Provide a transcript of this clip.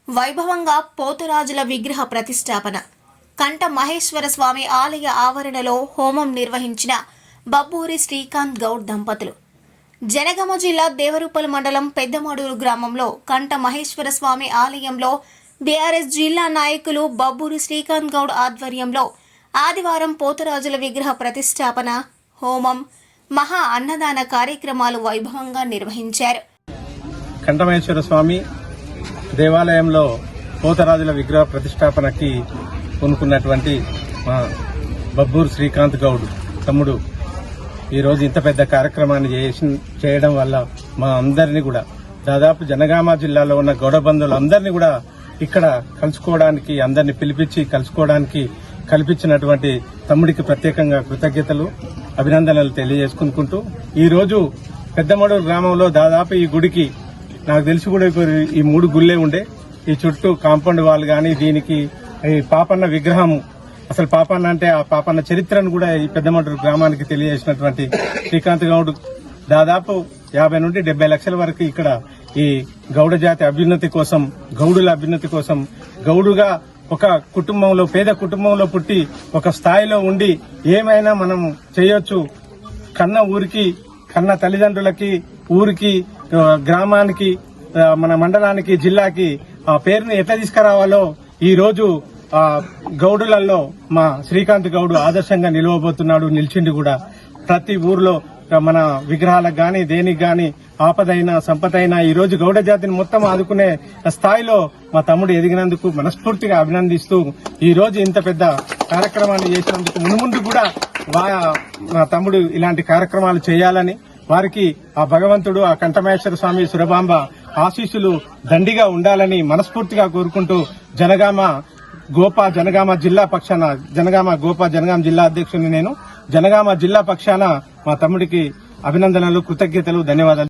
వైభవంగా పోతురాజుల విగ్రహ ప్రతిష్టాపన. కంట మహేశ్వర స్వామి ఆలయ ఆవరణలో హోమం నిర్వహించిన బబ్బూరి శ్రీకాంత్ గౌడ్ దంపతులు. జనగామ జిల్లా దేవరూపల మండలం పెద్దమడూరు గ్రామంలో కంట మహేశ్వర స్వామి ఆలయంలో బీఆర్ఎస్ జిల్లా నాయకులు బబ్బూరి శ్రీకాంత్ గౌడ్ ఆధ్వర్యంలో ఆదివారం పోతురాజుల విగ్రహ ప్రతిష్టాపన, హోమం, మహా అన్నదాన కార్యక్రమాలు వైభవంగా నిర్వహించారు. కంఠమహేశ్వర స్వామి దేవాలయంలో పోతరాజుల విగ్రహ ప్రతిష్టాపనకి కొనుక్కున్నటువంటి మా బబ్బూరు శ్రీకాంత్ గౌడ్ తమ్ముడు ఈరోజు ఇంత పెద్ద కార్యక్రమాన్ని చేయడం వల్ల మా అందరినీ కూడా, దాదాపు జనగామ జిల్లాలో ఉన్న గౌడ బంధువులు అందరినీ కూడా ఇక్కడ కలుసుకోవడానికి, అందరినీ పిలిపించి కలుసుకోవడానికి కల్పించినటువంటి తమ్ముడికి ప్రత్యేకంగా కృతజ్ఞతలు, అభినందనలు తెలియజేసుకుంటూ ఈరోజు పెద్దమడూరు గ్రామంలో దాదాపు ఈ గుడికి నాకు తెలిసి కూడా ఈ 3 గుళ్ళే ఉండే. ఈ చుట్టూ కాంపౌండ్ వాల్ గాని, దీనికి ఈ పాపన్న విగ్రహము, అసలు పాపన్న అంటే ఆ పాపన్న చరిత్రను కూడా ఈ పెద్దమడూరు గ్రామానికి తెలియజేసినటువంటి శ్రీకాంత్ గౌడ్ దాదాపు 50 నుండి 70 లక్షల వరకు ఇక్కడ ఈ గౌడ జాతి అభ్యున్నతి కోసం, గౌడుల అభ్యున్నతి కోసం, గౌడుగా ఒక కుటుంబంలో, పేద కుటుంబంలో పుట్టి ఒక స్థాయిలో ఉండి ఏమైనా మనం చేయొచ్చు, కన్న ఊరికి, కన్న తల్లిదండ్రులకి, ఊరికి, గ్రామానికి, మన మండలానికి, జిల్లాకి ఆ పేరుని ఎట్లా తీసుకురావాలో ఈ రోజు గౌడులలో మా శ్రీకాంత్ గౌడ్ ఆదర్శంగా నిలవబోతున్నాడు, నిలిచిండి కూడా. ప్రతి ఊర్లో మన విగ్రహాలకు గాని, దేనికి గాని ఆపదైనా సంపదైనా ఈ రోజు గౌడ జాతిని మొత్తం ఆదుకునే స్థాయిలో మా తమ్ముడు ఎదిగినందుకు మనస్ఫూర్తిగా అభినందిస్తూ ఈ రోజు ఇంత పెద్ద కార్యక్రమాన్ని చేసినందుకు మున్ముందు కూడా మా తమ్ముడు ఇలాంటి కార్యక్రమాలు చేయాలని, వారికి ఆ భగవంతుడు, ఆ కంఠమహేశ్వర స్వామి, సురభాంబ ఆశీస్సులు దండిగా ఉండాలని మనస్ఫూర్తిగా కోరుకుంటూ జనగామ జిల్లా పక్షాన, జనగామ జిల్లా అధ్యక్షుడిని నేను, జనగామ జిల్లా పక్షాన మా తమ్ముడికి అభినందనలు, కృతజ్ఞతలు, ధన్యవాదాలు.